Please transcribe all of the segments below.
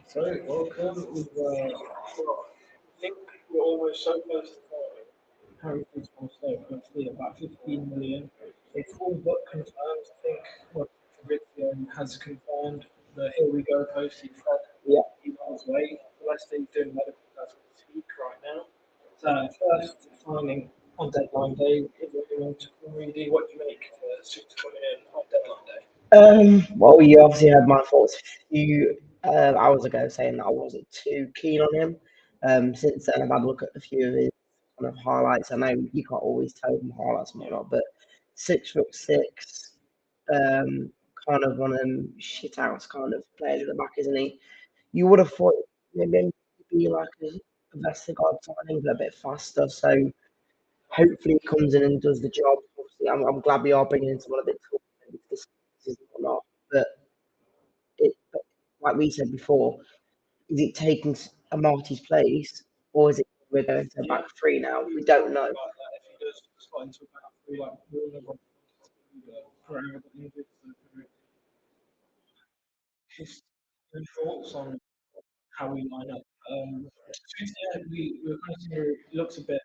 So, welcome. I think we're almost so close to following. Harry Football Club hopefully about 15 million. It's all but confirmed. I think what Fabrizio has confirmed the Here We Go post he said Yeah. he's on his way. Leicester is doing medical as we speak right now. So, first signing on deadline day is going to really what do you make for Suits coming in on deadline day? Well, you obviously had my thoughts a few hours ago saying that I wasn't too keen on him. Since then, I've had a look at a few of his kind of highlights. I know you can't always tell from highlights and whatnot, but 6'6", kind of one of them shit house kind of players at the back, isn't he? You would have thought maybe he'd be like a Vestergaard signing, but a bit faster. So hopefully he comes in and does the job. Obviously, I'm glad we are bringing in someone a bit taller maybe for this season or not. But like we said before, is it taking a Marty's place or is it we're going to back three now? We don't know. About that if he does slot into about three like Bruno Pereira, but injured, so his thoughts on how we line up. Yeah, we were kind of saying it looks a bit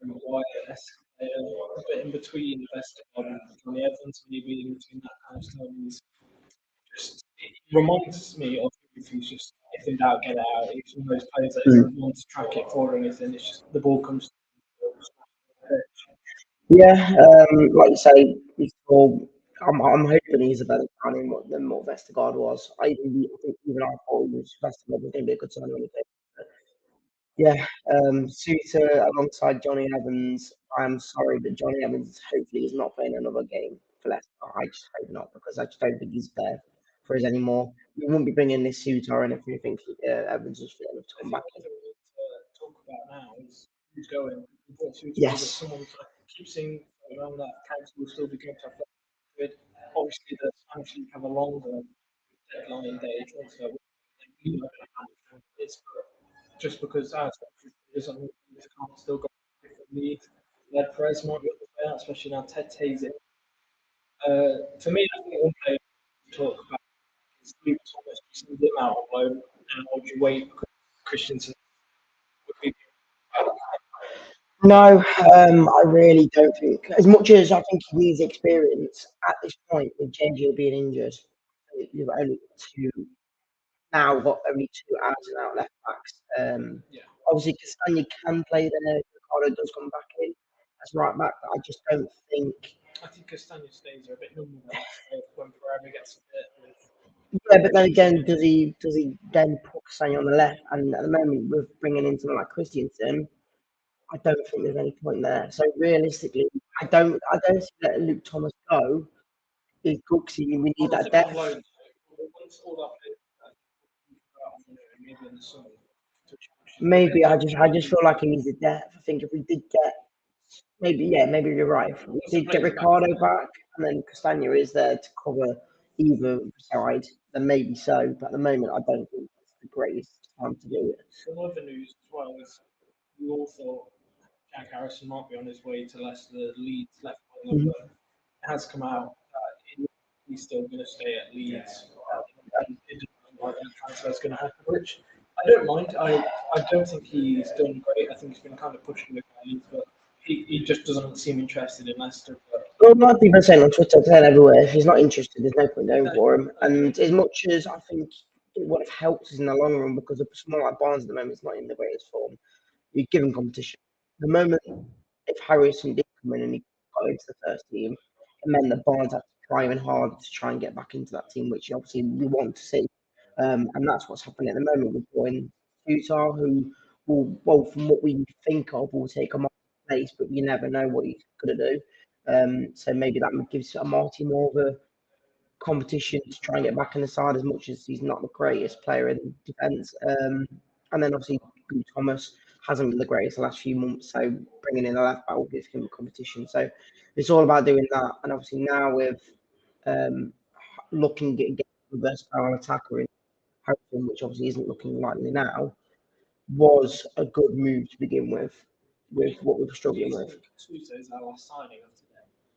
Maguire-esque player, a bit in between Vestergaard and Johnny Evans, maybe in between that kind of stuff. He's just it reminds me of if he's just if in doubt, get it out. He's one of those players that Mm. doesn't want to track it forward or anything. It's just the ball comes. Yeah, like you say, before, I'm hoping he's a better signing than what Vestergaard was. I think even I thought Vestergaard was going to be a good signing. Yeah, Souttar alongside Johnny Evans. I'm sorry, but Johnny Evans hopefully is not playing another game for Leicester. I just hope not because I just don't think he's there for us anymore. We wouldn't be bringing this Souttar in if we think Evans is fit enough to I come think back one in. thing we need to talk about now is who's going. We brought two to over Yes. someone I keep seeing around that council will still be going to have good. Obviously, the Spanish league have a longer deadline day transfer. We know how much it is, but just because our doesn't mean we can't still go different leagues. Led Perez might be up there, especially now Tete's in. For me, I think one player to talk about is Luke Thomas. You send him out on loan, and would you wait because Christensen would be No, I really don't think. As much as I think he needs experience at this point with JJ being injured, you've only two now got only two out and out left backs. yeah. Obviously, Castagna can play there. Ricardo does come back in as right back, but I just don't think. I think Castagna stays are a bit number one when Pereira gets a bit. Yeah, but then again, does he then put Castagna on the left? And at the moment, with bringing in someone like Christiansen, I don't think there's any point there. So realistically, I don't see letting Luke Thomas go is good 'cause we need I'll that take on depth. loan. Once all that players out on loan, maybe in the summer. Maybe I just feel like he needs the depth. I think if we did get maybe you're right. If we Once the did get players are back Ricardo fit, back and then Castagna is there to cover either side, then maybe so. But at the moment, I don't think it's the greatest time to do it. some other news as well is we all thought Jack Harrison might be on his way to Leicester Leeds left winger, Mhm. but it has come out that he's still going to stay at Leeds. It doesn't look like that transfer is going to happen, which I don't mind. I don't think he's done great. I think he's been kind of pushing the Leeds, but he just doesn't seem interested in Leicester. But Well, a lot of people are saying on Twitter, saying everywhere, if he's not interested, there's no point going no, for him. I agree. And as much as I think it would have helped us in the long run because of someone like Barnes at the moment is not in the greatest form, you're given competition. The moment if Harrison did come in and he got into the first team, it meant that Barnes had to try even harder to try and get back into that team, which obviously we want to see. And that's what's happening at the moment. We're going Utah, who will, well, from what we think of, will take a Marty place, but you never know what he's going to do. So maybe that gives a Marty more of a competition to try and get back in the side as much as he's not the greatest player in defence. And then obviously Thomas hasn't been the greatest the last few months, so bringing in a left back will give him competition. So it's all about doing that. And obviously now with um, looking at getting a versatile attacker in Harrison, which obviously isn't looking likely now, was a good move to begin with what we were Do you struggling with. think Suso is our last signing of today?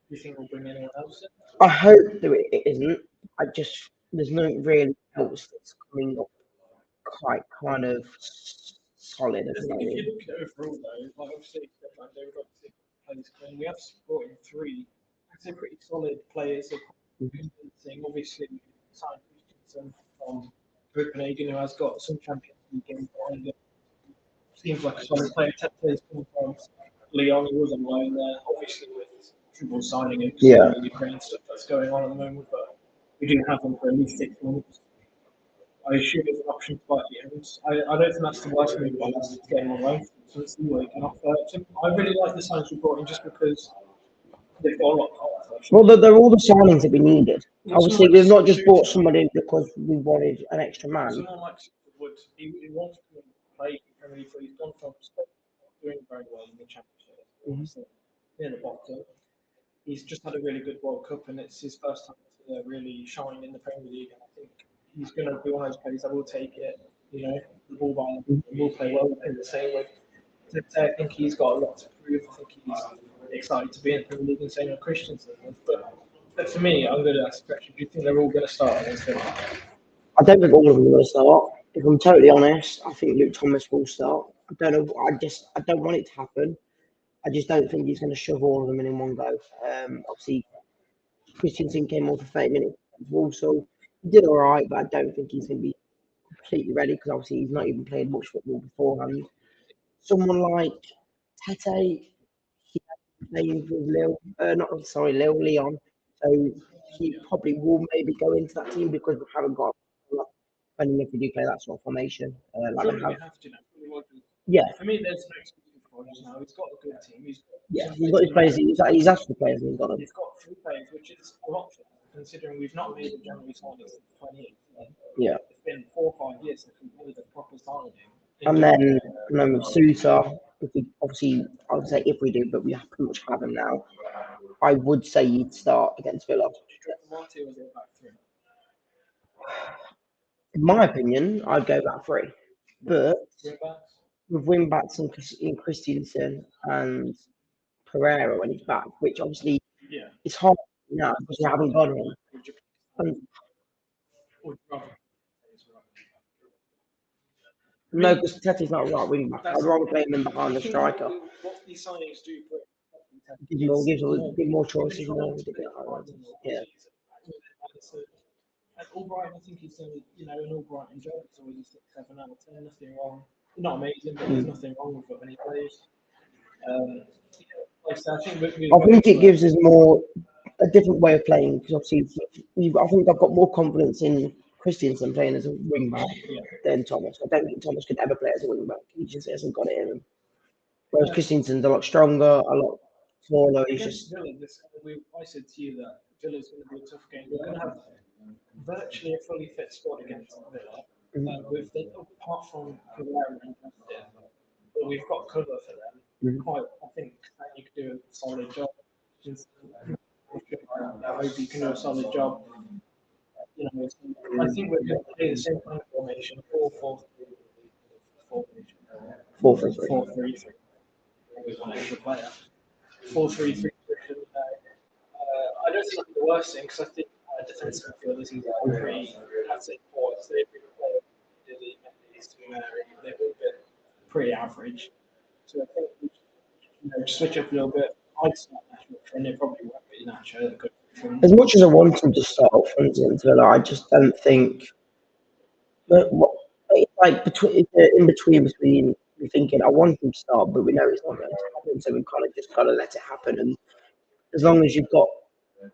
Do you think we'll bring anyone else in? I hope that it isn't. I just there's no really else that's coming up quite kind of solid. I think if you look at it overall, though, like obviously, like they would like to see players clean. We have brought in three, I'd say, pretty solid players. They're quite convincing. Obviously, signed Christensen from Copenhagen, who has got some Champions League games behind him. Seems like a solid player. Tete's come from Lyon, he was on loan there. Obviously, with trouble signing him, Yeah. the Ukraine stuff that's going on at the moment, but we do have him for at least 6 months. I assume it's an option to buy at the end. I don't think that's the worst move by us to get him on loan. So let's see what he can offer. I really like the signs we brought in just because they've got a lot of heart. Well, they're all the signings that we needed. Well, Obviously, someone we've like not just bought Souttar- somebody because we wanted an extra man. Someone like Wood, he wants to play in the Premier League, so he's gone from doing very well in the Championship, obviously near the bottom. He's just had a really good World Cup, and it's his first time to really shine in the Premier League. And I think he's going to be one of those players that will take it. You know, the ball by him, will play well in the same way. I think he's got a lot to prove. I think he's excited to be in the Premier League and same with Christensen. But for me, I'm going to ask the question: do you think they're all going to start against Villa? I don't think all of them are going to start. If I'm totally honest, I think Luke Thomas will start. I don't know. I don't want it to happen. I just don't think he's going to shove all of them in one go. Obviously, Christensen came on for 30 minutes. Also, he did all right, but I don't think he's going to be completely ready because obviously he's not even played much football beforehand. Someone like Tete, he playing with Leon. So he probably will maybe go into that team because we haven't got a lot. And if we do play that sort of formation, like Surely they we have. have to now. Yeah, For me, there's no excuse for Rodgers now. He's got a good team. yeah. He's got his players. He's asked for players and he's got them. He's got three players, which is a lot considering we've not made a January signing since 2018. Yeah. It's been 4 or 5 years since we've made a proper signing. And then with Souttar, if we obviously, I would say if we do, but we pretty much have him now. I would say you'd start against Villa. Marty was it back three? In my opinion, I'd go back three. But Wing backs? with wing backs in Christensen and Pereira when he's back, which obviously Yeah. it's hard now because we haven't got him. And no, because Tete's not a right wing back. I'd rather play him in behind the striker. What these signings do Give more choices. Yeah. And Albright, I think he's done, an Albrighton job. It's always a 6, 7 out of 10. Nothing wrong. Not amazing, but there's nothing wrong with it when he plays. I think it gives us a different way of playing because obviously I think I've got more confidence in Christensen playing as a wing back than Thomas. I don't think Thomas could ever play as a wing back. He just hasn't got it in him. Whereas Christensen's a lot stronger, a lot smaller. He's just. Villa, I said to you that Villa's going to be a tough game. We're going to have virtually a fully fit squad against Villa. Apart from Pereira and Justin, but we've got cover for them. I think that you could do a solid job. I hope you can do a solid job. I think we're going to play the same kind of formation, 4-4-3. 4-3-3. With one extra player. 4-3-3. I don't think it's the worst thing because I think defensive midfielders he's pretty. I'd say forwards they've all been pretty average. So I think switch up a little bit. I'd start Nacho, and it probably won't be Nacho. As much as I want him to start off front against Villa, I just don't think. But it's like in between. We're thinking I want him to start, but we know it's not going to happen, so we've kind of just got to let it happen. And as long as you've got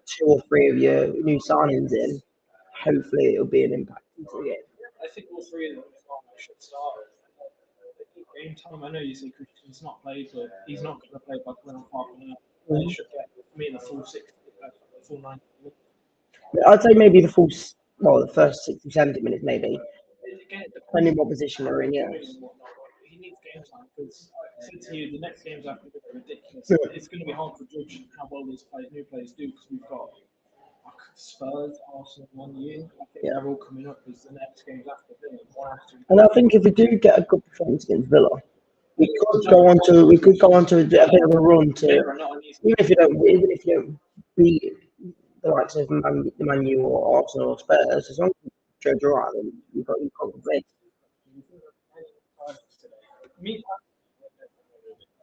2 or 3 of your new signings in, hopefully it'll be an impact into the game. I think all 3 of them should start. Game time. I know you say Christian's not played, but he's not going to play by around half an hour. He should get the full 60, the full 90 minutes. I'd say maybe the first 60, 70 minutes, maybe. Depending what position we're in, yeah. He needs game time because I said to you, the next games after are ridiculous. It's going to be hard to judge how well these new players do because we've got Spurs, Arsenal, Man U. I think they're all coming up as the next games after Villa. And I think if we do get a good performance against Villa, we could go on to a bit of a run to even if you don't beat the likes of the Man U or Arsenal or Spurs, as long as you draw out, then you've you got replaced. Me,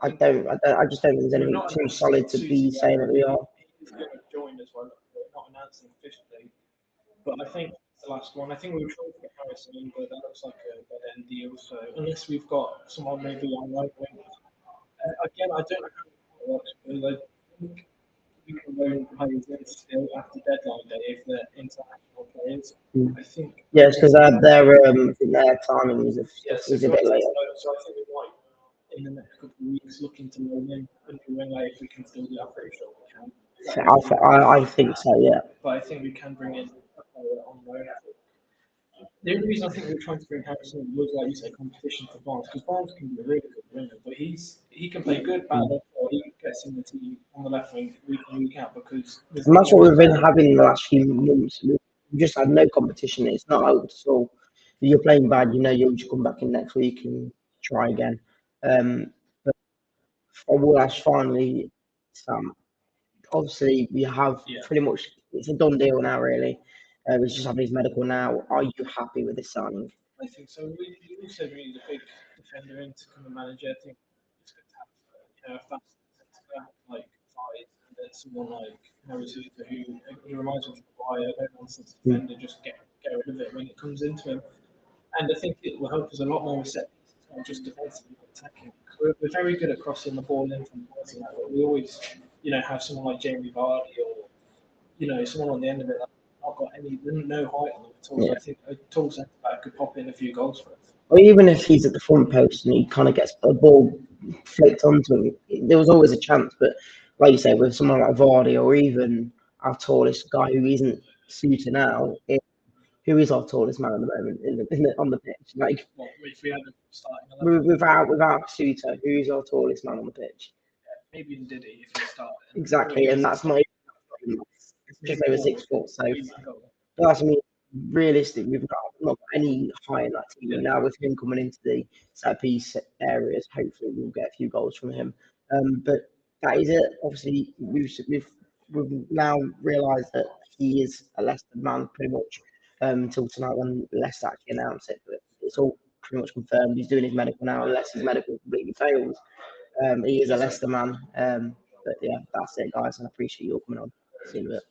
I just don't think there's we're anything not too announcing solid to be Susie yet, saying that but we are. he's going to join as well. We're not announcing officially, but I think it's the last one. I think we were trying to get Harrison in, but that looks like a dead end deal. So unless we've got someone maybe on right wing, again, I don't know how it works, but I think we can loan players in still after deadline day if they're international players. Mm. I think. Yes, because their timing Yes, is if a you bit want to, later. so I think we might in the next couple of weeks looking to loan in a new winger if we can still do that. Pretty sure we can. So I think so. Yeah. But I think we can bring in a player on loan. The only reason I think we're trying to bring Harrison in was, like you say, competition for Barnes, because Barnes can be a really good winger, but he can play good, bad, Mm. or he gets in the team on the left wing week in, week out, because there's And not that's what much. we've been having the last few months. We've just had no competition. It's not out at all. If you're playing bad, you know you'll just come back in next week and try again. But for Woolash, finally, Sam, obviously we have Yeah, pretty much, it's a done deal now, really. He's just having his medical now. Are you happy with this signing? I think so. We also need a big defender in to come and manage it. I think it's good to have a fast centre like Fight, and then someone like Harry Souttar who reminds me of Maguire. No nonsense Mm. defender, just get rid of it when it comes into him. And I think it will help us a lot more with set pieces, not just defensively, but attacking. We're very good at crossing the ball in from the but we always, have someone like Jamie Vardy or, someone on the end of it that's not got no height on them at all. So Yeah. I think a tall centre back could pop in a few goals for us. Or even if he's at the front post and he kind of gets the ball flicked onto him, there was always a chance. But like you say, with someone like Vardy or even our tallest guy who isn't suited now, who is our tallest man at the moment on the pitch? Like Well, if we had a starting 11, without Suter, who is our tallest man on the pitch? maybe even Diddy if he started. But Exactly, he and was that's not even just maybe over forward, 6 foot. So easy goal. that's, I mean, realistic. We've got not got any high in that team, and now with him coming into the set piece areas, hopefully we'll get a few goals from him. But that is it. Obviously, we've now realised that he is a Leicester man pretty much until tonight when Leicester actually announced it. But it's all pretty much confirmed. He's doing his medical now, unless his medical completely fails. He is a Leicester man. But yeah, that's it, guys. And I appreciate you all coming on. See you in a bit.